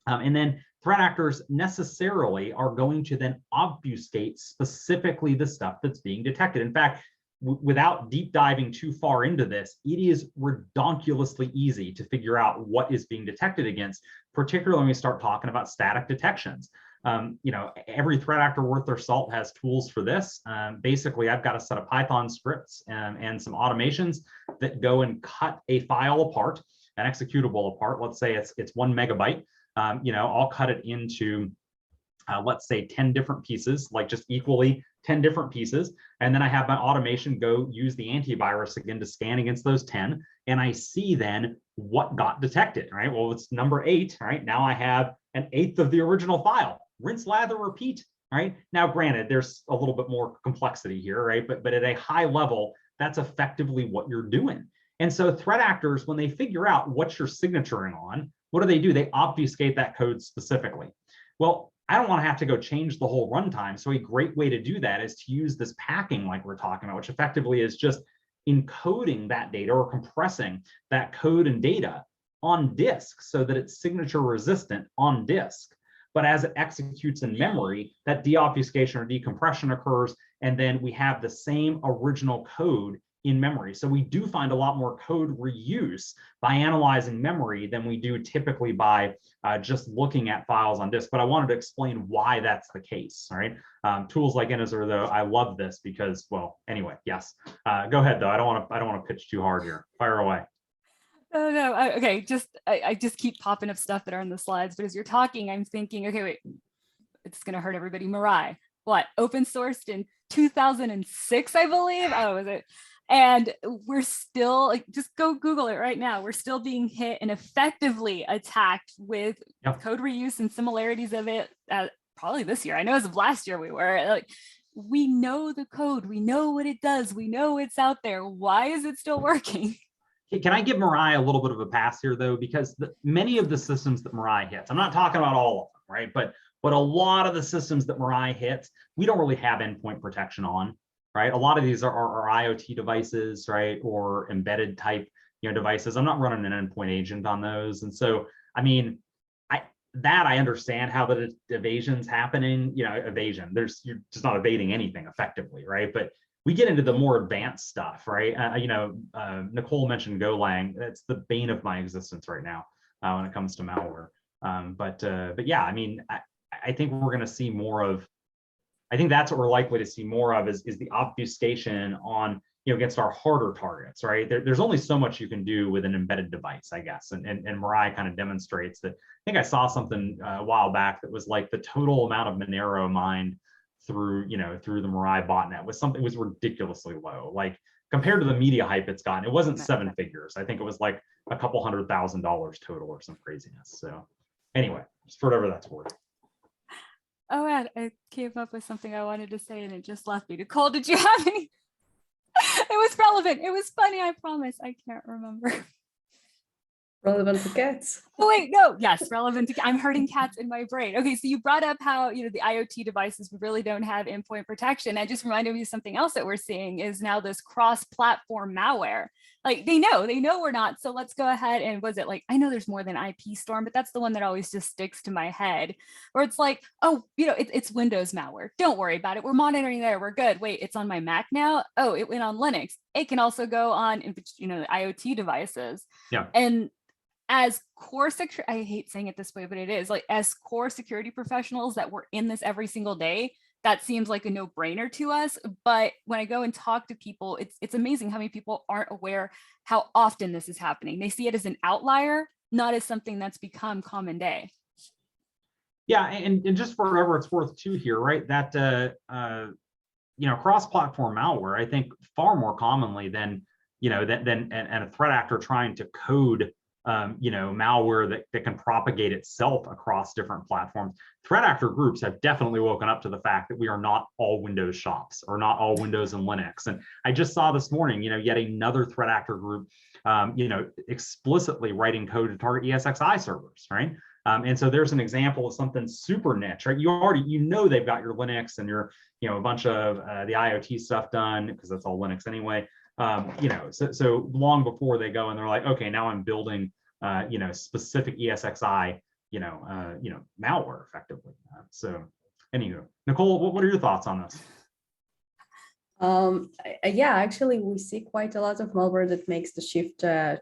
And then threat actors necessarily are going to then obfuscate specifically the stuff that's being detected. In fact, without deep diving too far into this, it is redonkulously easy to figure out what is being detected against, particularly when we start talking about static detections. You know, every threat actor worth their salt has tools for this. Basically, I've got a set of Python scripts and some automations that go and cut a file apart, an executable apart. Let's say it's 1 megabyte. You know, I'll cut it into let's say 10 different pieces, like just equally 10 different pieces. And then I have my automation go use the antivirus again to scan against those 10. And I see then what got detected, right? Well, it's number 8, right? Now I have an 1/8 of the original file. Rinse, lather, repeat, right? Now, granted, there's a little bit more complexity here, right? But at a high level, that's effectively what you're doing. And so threat actors, when they figure out what you're signaturing on, what do? They obfuscate that code specifically. Well, I don't want to have to go change the whole runtime. So a great way to do that is to use this packing like we're talking about, which effectively is just encoding that data or compressing that code and data on disk so that it's signature resistant on disk. But as it executes in memory, that deobfuscation or decompression occurs, and then we have the same original code in memory. So we do find a lot more code reuse by analyzing memory than we do typically by just looking at files on disk. But I wanted to explain why that's the case. All right. Tools like Endpoint, though, I love this because, well, anyway, yes. Go ahead though. I don't want to pitch too hard here. Fire away. Oh no. Okay. I just keep popping up stuff that are in the slides, but as you're talking, I'm thinking, okay, wait, it's gonna hurt everybody. Mirai, what, open sourced in 2006, I believe. Oh, was it? And we're still, like, just go Google it right now. We're still being hit and effectively attacked with code reuse and similarities of it. Probably this year. I know as of last year we were like, we know the code, we know what it does, we know it's out there. Why is it still working? Can I give Mirai a little bit of a pass here though? Because many of the systems that Mirai hits, I'm not talking about all of them, right? But a lot of the systems that Mirai hits, we don't really have endpoint protection on. Right, a lot of these are IoT devices, right, or embedded type, you know, devices. I'm not running an endpoint agent on those, and so I mean, I understand how the evasion's happening. You know, evasion. You're just not evading anything effectively, right? But we get into the more advanced stuff, right? You know, Nicole mentioned Golang. That's the bane of my existence right now when it comes to malware. But yeah, I mean, I think we're going to see more of. I think that's what we're likely to see more of is the obfuscation on, you know, against our harder targets, right? There's only so much you can do with an embedded device, I guess. And Mirai kind of demonstrates that. I think I saw something a while back that was like the total amount of Monero mined through the Mirai botnet was ridiculously low. Like compared to the media hype it's gotten, it wasn't 7 figures. I think it was like a couple $100,000 total or some craziness. So anyway, just for whatever that's worth. Oh, I came up with something I wanted to say and it just left me. Nicole, did you have any? It was relevant. It was funny. I promise. I can't remember. Relevant to cats. Oh, wait, no. Yes, relevant to I'm hurting cats in my brain. Okay, so you brought up how, you know, the IoT devices really don't have endpoint protection. That just reminded me of something else that we're seeing is now this cross-platform malware. Like they know we're not. So let's go ahead and was it like, I know there's more than IP Storm, but that's the one that always just sticks to my head. Or it's like, oh, you know, it's Windows malware. Don't worry about it. We're monitoring there. We're good. Wait, it's on my Mac now. Oh, it went on Linux. It can also go on, you know, the IoT devices. Yeah. And as core security, I hate saying it this way, but it is like as core security professionals that we're in this every single day, that seems like a no-brainer to us. But when I go and talk to people, it's amazing how many people aren't aware how often this is happening. They see it as an outlier, not as something that's become common day. Yeah, and just for whatever it's worth too here, right? That cross-platform malware, I think far more commonly than than a threat actor trying to code malware that can propagate itself across different platforms. Threat actor groups have definitely woken up to the fact that we are not all Windows shops or not all Windows and Linux. And I just saw this morning, yet another threat actor group, explicitly writing code to target ESXi servers, right? And so there's an example of something super niche, right? They've got your Linux and your, a bunch of the IoT stuff done, because that's all Linux anyway. So long before they go and they're like, okay, now I'm building, specific ESXi, malware effectively. So anywho, Nicole, what are your thoughts on this? Yeah, actually, we see quite a lot of malware that makes the shift to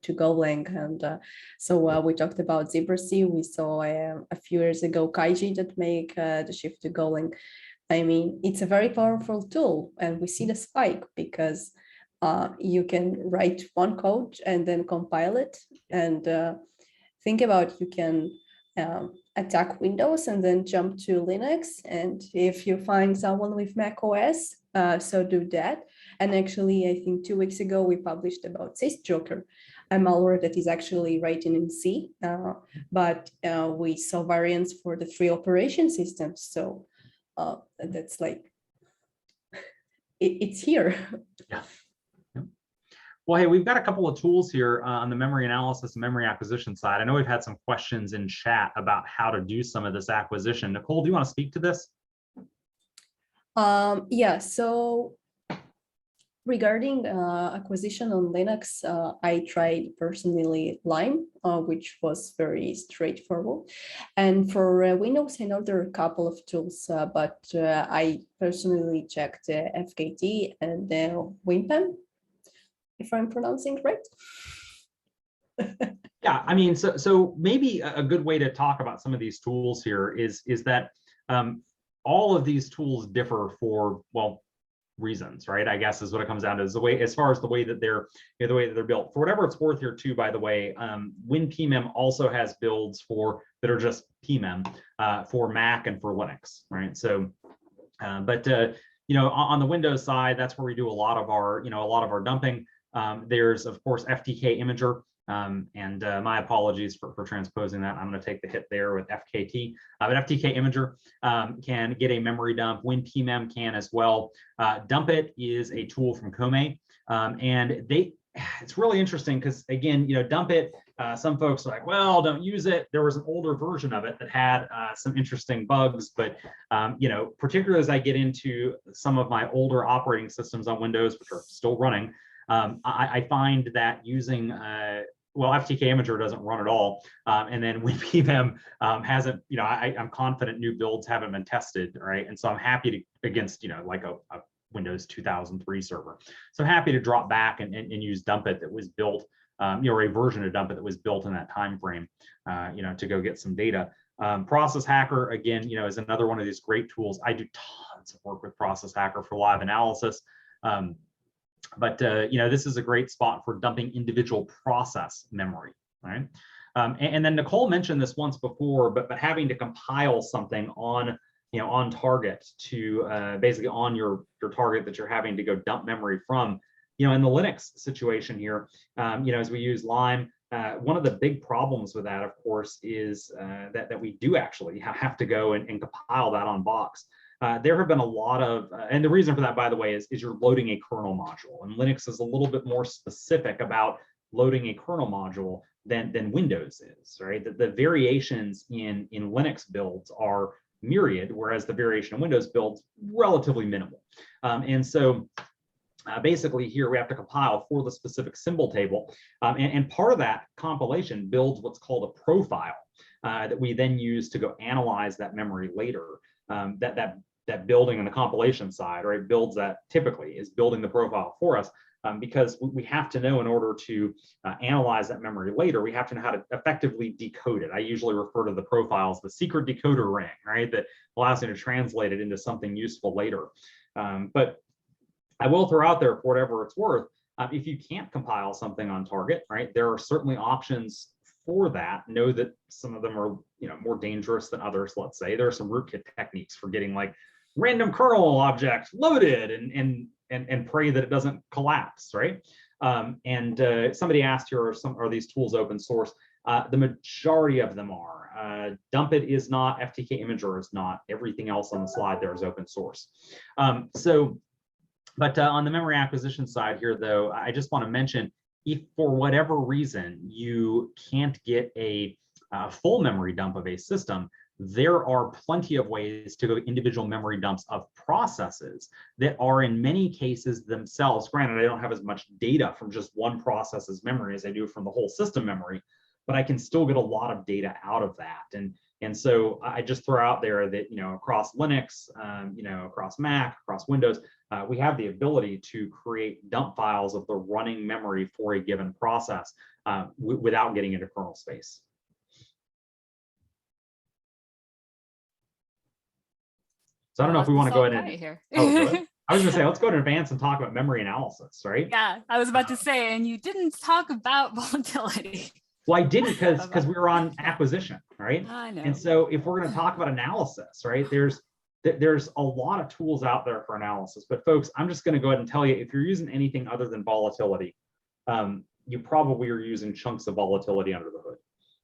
Golang, and so we talked about ZebraC. We saw a few years ago Kaiji that make the shift to Golang. I mean, it's a very powerful tool, and we see the spike because you can write one code and then compile it, and think about you can attack Windows and then jump to Linux. And if you find someone with Mac OS, so do that. And actually, I think 2 weeks ago, we published about SysJoker, a malware that is actually written in C, but we saw variants for the 3 operation systems. So that's like, it's here. Yeah. Well, hey, we've got a couple of tools here on the memory analysis and memory acquisition side. I know we've had some questions in chat about how to do some of this acquisition. Nicole, do you want to speak to this? Yeah, so regarding acquisition on Linux, I tried personally Lime, which was very straightforward. And for Windows, I know there are a couple of tools, but I personally checked FKT and WinPen, if I'm pronouncing it right. Yeah, I mean, so maybe a good way to talk about some of these tools here is that all of these tools differ for, well, reasons, right? I guess is what it comes down to, is the way, as far as the way that they're built. For whatever it's worth here too, by the way, WinPMem also has builds that are just PMem for Mac and for Linux, right? So, on the Windows side, that's where we do a lot of our dumping. There's of course FTK Imager. And my apologies for transposing that. I'm going to take the hit there with FKT. But FTK Imager can get a memory dump. WinPMem can as well. Dumpit is a tool from Kome, and it's really interesting because, again, Dumpit, some folks are like, well, don't use it. There was an older version of it that had some interesting bugs, but particularly as I get into some of my older operating systems on Windows, which are still running, I find that using FTK Imager doesn't run at all, and then WinPMem hasn't. I'm confident new builds haven't been tested, right? And so I'm happy to, against like a Windows 2003 server. So I'm happy to drop back and use Dumpit that was built, or a version of Dumpit that was built in that time frame, to go get some data. Process Hacker, again, is another one of these great tools. I do tons of work with Process Hacker for live analysis. But this is a great spot for dumping individual process memory, right? And then Nicole mentioned this once before, but having to compile something on target to basically on your target that you're having to go dump memory from, in the Linux situation here, as we use Lime, one of the big problems with that, of course, is that we do actually have to go and compile that on box. There have been a lot of, and the reason for that, by the way, is you're loading a kernel module, and Linux is a little bit more specific about loading a kernel module than Windows is, right? The variations in Linux builds are myriad, whereas the variation in Windows builds relatively minimal. And so basically here we have to compile for the specific symbol table, and part of that compilation builds what's called a profile that we then use to go analyze that memory later. That building on the compilation side, right, builds that, typically is building the profile for us. because we have to know in order to analyze that memory later, we have to know how to effectively decode it. I usually refer to the profile as the secret decoder ring, right? That allows you to translate it into something useful later. But I will throw out there, for whatever it's worth, if you can't compile something on target, right, there are certainly options for that. Know that some of them are, more dangerous than others. Let's say there are some rootkit techniques for getting like random kernel objects loaded and pray that it doesn't collapse, right? Somebody asked here, are these tools open source? The majority of them are. Dumpit is not, FTK Imager is not. Everything else on the slide there is open source. But on the memory acquisition side here, though, I just want to mention, if for whatever reason you can't get a full memory dump of a system, there are plenty of ways to go individual memory dumps of processes that are in many cases themselves. Granted, I don't have as much data from just one process's memory as I do from the whole system memory, but I can still get a lot of data out of that. And so I just throw out there that, across Linux, across Mac, across Windows, we have the ability to create dump files of the running memory for a given process without getting into kernel space. So I don't know if we want to go ahead and, oh, go ahead. I was going to say, let's go to advance and talk about memory analysis, right? Yeah, I was about to say, and you didn't talk about volatility. Well, I didn't because we were on acquisition, right? I know. And so if we're going to talk about analysis, right, there's a lot of tools out there for analysis. But folks, I'm just going to go ahead and tell you, if you're using anything other than volatility, you probably are using chunks of volatility under the hood,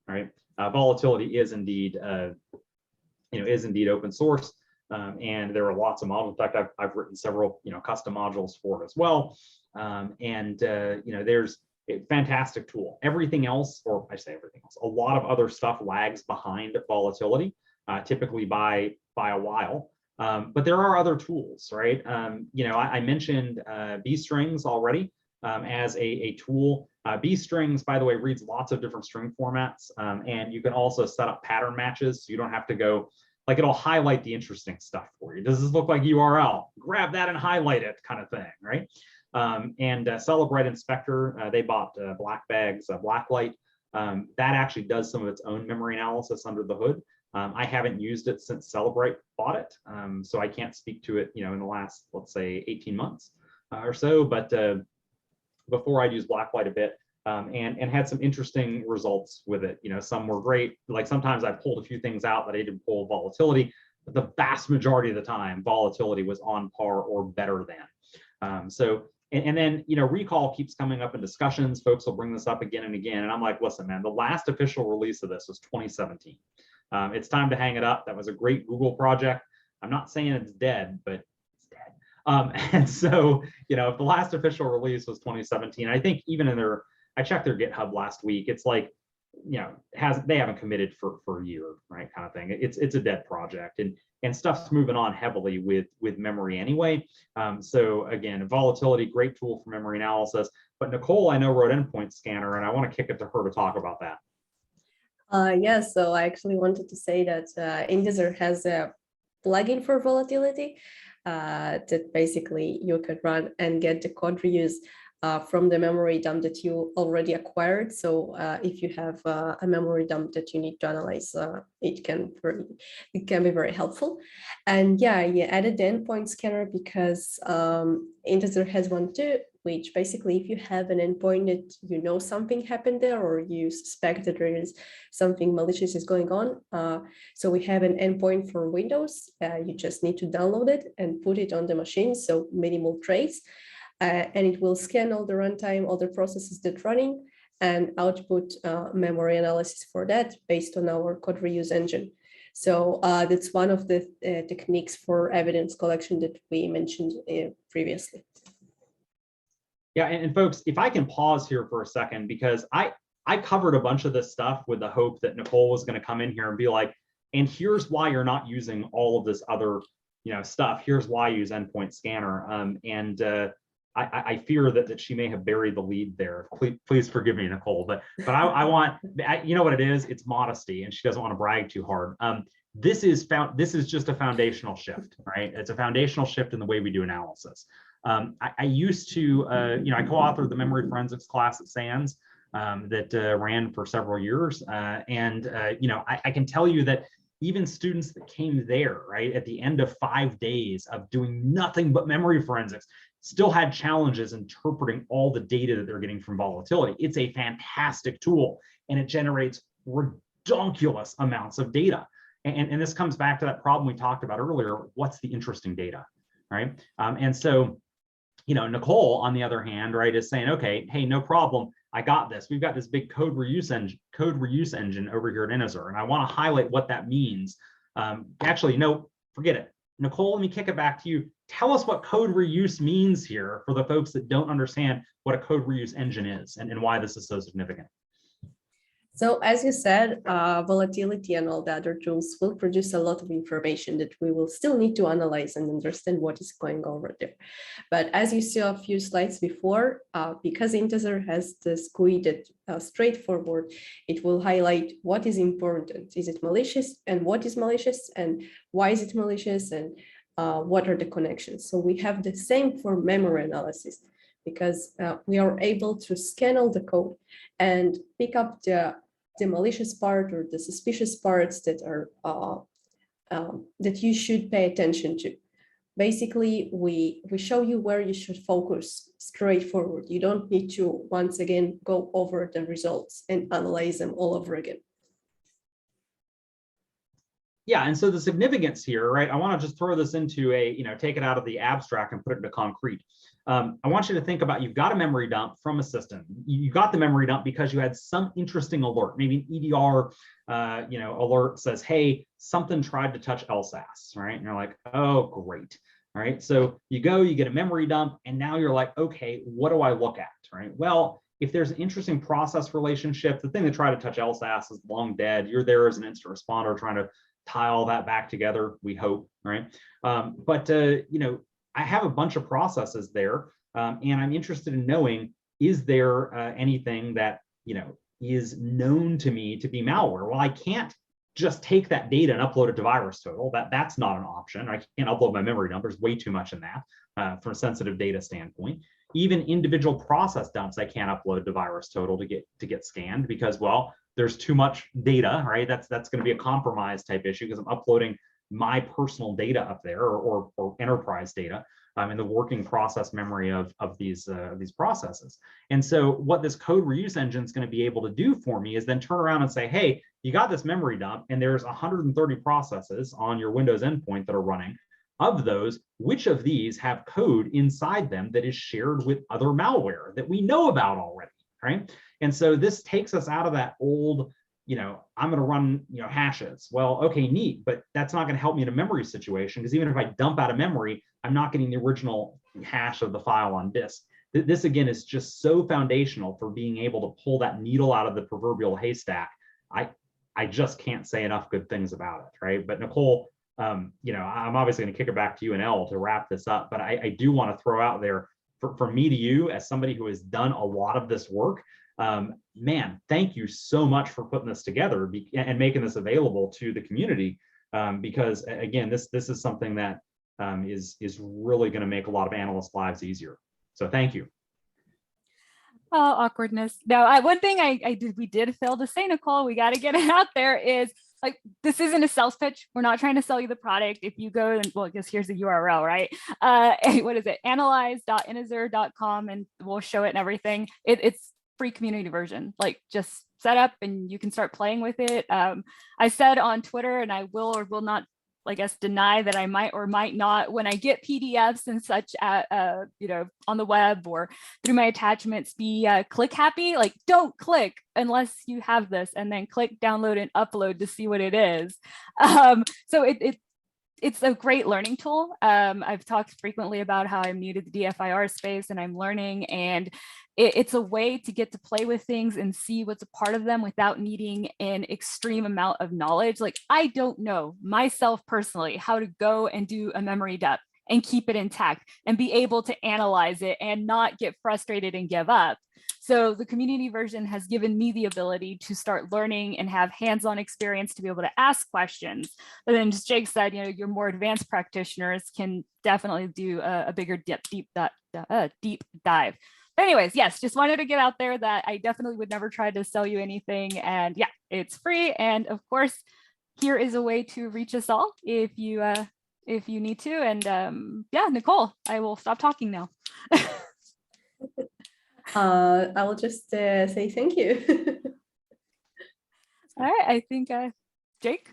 right? Volatility is indeed, open source. And there are lots of modules. In fact, I've written several, custom modules for it as well. There's a fantastic tool. Everything else, or I say everything else, a lot of other stuff lags behind volatility, typically by a while. But there are other tools, right? I mentioned B-strings already as a tool. B-strings, by the way, reads lots of different string formats, and you can also set up pattern matches, so you don't have to go. Like, it'll highlight the interesting stuff for you. Does this look like URL? Grab that and highlight it, kind of thing, right? Celebrite Inspector, they bought Blackbag's Blacklight. That actually does some of its own memory analysis under the hood. I haven't used it since Celebrite bought it, so I can't speak to it, in the last, let's say, 18 months or so. But before I'd used Blacklight a bit. And had some interesting results with it. Some were great. Like, sometimes I pulled a few things out that I didn't pull volatility, but the vast majority of the time, volatility was on par or better than. Then, recall keeps coming up in discussions. Folks will bring this up again and again. And I'm like, listen, man, the last official release of this was 2017. It's time to hang it up. That was a great Google project. I'm not saying it's dead, but it's dead. And so, if the last official release was 2017, I think even in their, I checked their GitHub last week. It's like, they haven't committed for a year, right? Kind of thing. It's a dead project, and stuff's moving on heavily with memory anyway. So again, volatility, great tool for memory analysis. But Nicole, I know, wrote Endpoint Scanner, and I want to kick it to her to talk about that. Yes, so I actually wanted to say that Indexer has a plugin for volatility that basically you can run and get the code reuse from the memory dump that you already acquired. So if you have a memory dump that you need to analyze, it can be very helpful. And yeah, you added the endpoint scanner because Indexer has one too, which basically, if you have an endpoint that something happened there, or you suspect that there is something malicious is going on. So we have an endpoint for Windows. You just need to download it and put it on the machine, so minimal trace. And it will scan all the runtime, all the processes that running, and output memory analysis for that based on our code reuse engine. So that's one of the techniques for evidence collection that we mentioned previously. Yeah, and folks, if I can pause here for a second, because I covered a bunch of this stuff with the hope that Nicole was going to come in here and be like, and here's why you're not using all of this other stuff. Here's why you use Endpoint Scanner. I fear that she may have buried the lead there. Please forgive me, Nicole, but I want, what it is? It's modesty, and she doesn't want to brag too hard. This is just a foundational shift, right? It's a foundational shift in the way we do analysis. I used to, I co-authored the memory forensics class at SANS that ran for several years. I can tell you that even students that came there, right, at the end of 5 days of doing nothing but memory forensics, still had challenges interpreting all the data that they're getting from Volatility. It's a fantastic tool, and it generates ridiculous amounts of data. And this comes back to that problem we talked about earlier. What's the interesting data, right? Nicole, on the other hand, right, is saying, okay, hey, no problem. I got this. We've got this big code reuse engine over here at Inazur, and I want to highlight what that means. Actually, no, forget it. Nicole, let me kick it back to you. Tell us what code reuse means here for the folks that don't understand what a code reuse engine is and why this is so significant. So as you said, Volatility and all the other tools will produce a lot of information that we will still need to analyze and understand what is going over there. But as you saw a few slides before, because Inazur has this GUI that straightforward, it will highlight what is important. Is it malicious, and what is malicious, and why is it malicious, and what are the connections? So we have the same for memory analysis, because we are able to scan all the code and pick up the malicious part or the suspicious parts that are that you should pay attention to. Basically, we show you where you should focus straightforward. You don't need to, once again, go over the results and analyze them all over again. Yeah, and so the significance here, right? I want to just throw this into take it out of the abstract and put it into concrete. I want you to think about, you've got a memory dump from a system. You got the memory dump because you had some interesting alert. Maybe an EDR, alert says, hey, something tried to touch LSAS, right? And you're like, oh, great. All right, so you go, you get a memory dump, and now you're like, okay, what do I look at, right? Well, if there's an interesting process relationship, the thing that tried to touch LSAS is long dead. You're there as an incident responder trying to tie all that back together, we hope, right? I have a bunch of processes there, and I'm interested in knowing, is there anything that is known to me to be malware? Well, I can't just take that data and upload it to VirusTotal. That's not an option. I can't upload my memory dump. There's way too much in that from a sensitive data standpoint. Even individual process dumps, I can't upload to VirusTotal to get scanned because, well, there's too much data, right? That's going to be a compromise type issue because I'm uploading my personal data up there or enterprise data in the working process memory of these processes. And so what this code reuse engine is going to be able to do for me is then turn around and say, hey, you got this memory dump and there's 130 processes on your Windows endpoint that are running. Of those, which of these have code inside them that is shared with other malware that we know about already, right? And so this takes us out of that old, I'm going to run, hashes. Well, okay, neat, but that's not going to help me in a memory situation because even if I dump out of memory, I'm not getting the original hash of the file on disk. This again is just so foundational for being able to pull that needle out of the proverbial haystack. I just can't say enough good things about it, right? But Nicole, I'm obviously going to kick it back to you and Elle to wrap this up, but I do want to throw out there for me to you as somebody who has done a lot of this work. Man, thank you so much for putting this together and making this available to the community, because again, this is something that is really going to make a lot of analysts' lives easier. So thank you. Oh, awkwardness. No, one thing we did fail to say, Nicole, we got to get it out there is, like, this isn't a sales pitch. We're not trying to sell you the product. If you go and, well, I guess here's the URL, right? What is it? analyze.inazur.com, and we'll show it and everything. It's free community version. Like, just set up and you can start playing with it. I said on Twitter, and I will or will not, I guess, deny that I might or might not, when I get PDFs and such at, on the web or through my attachments, be click happy. Like, don't click unless you have this, and then click download and upload to see what it is. So it's a great learning tool. I've talked frequently about how I'm new to the DFIR space and I'm learning, and it's a way to get to play with things and see what's a part of them without needing an extreme amount of knowledge. Like, I don't know myself personally how to go and do a memory dump, and keep it intact and be able to analyze it and not get frustrated and give up. So the community version has given me the ability to start learning and have hands-on experience to be able to ask questions. But then, as Jake said, you know, your more advanced practitioners can definitely do a bigger deep dive. But anyways, yes, just wanted to get out there that I definitely would never try to sell you anything. And yeah, it's free. And of course, here is a way to reach us all if you need to. And yeah, Nicole, I will stop talking now. I will just say thank you. All right, I think Jake.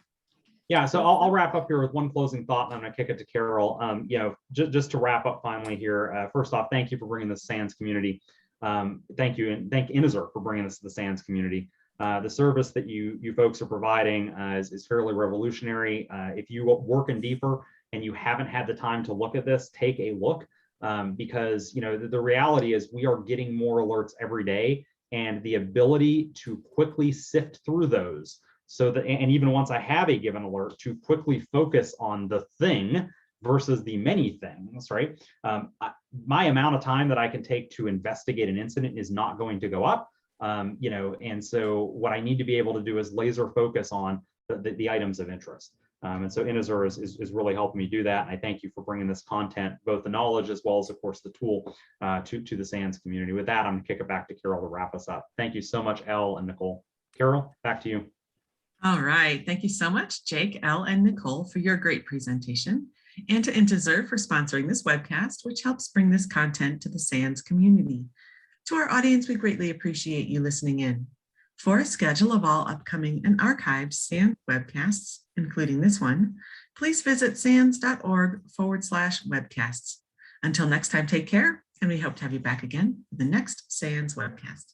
Yeah, so I'll wrap up here with one closing thought, and I'm going to kick it to Carol. You know, just to wrap up finally here. First off, thank you for bringing this to the SANS community. Thank you, and thank Inazur for bringing this to the SANS community. The service that you folks are providing is fairly revolutionary. If you work in deeper and you haven't had the time to look at this, take a look, because you know the reality is we are getting more alerts every day, and the ability to quickly sift through those. So that, and even once I have a given alert, to quickly focus on the thing versus the many things, right? My amount of time that I can take to investigate an incident is not going to go up, you know, and so what I need to be able to do is laser focus on the items of interest. And so Inazur is really helping me do that. And I thank you for bringing this content, both the knowledge as well as, of course, the tool to the SANS community. With that, I'm going to kick it back to Carol to wrap us up. Thank you so much, Elle and Nicole. Carol, back to you. All right. Thank you so much, Jake, Elle, and Nicole, for your great presentation, and to Inazur for sponsoring this webcast, which helps bring this content to the SANS community. To our audience, we greatly appreciate you listening in. For a schedule of all upcoming and archived SANS webcasts, including this one, please visit sans.org/webcasts. Until next time, take care, and we hope to have you back again for the next SANS webcast.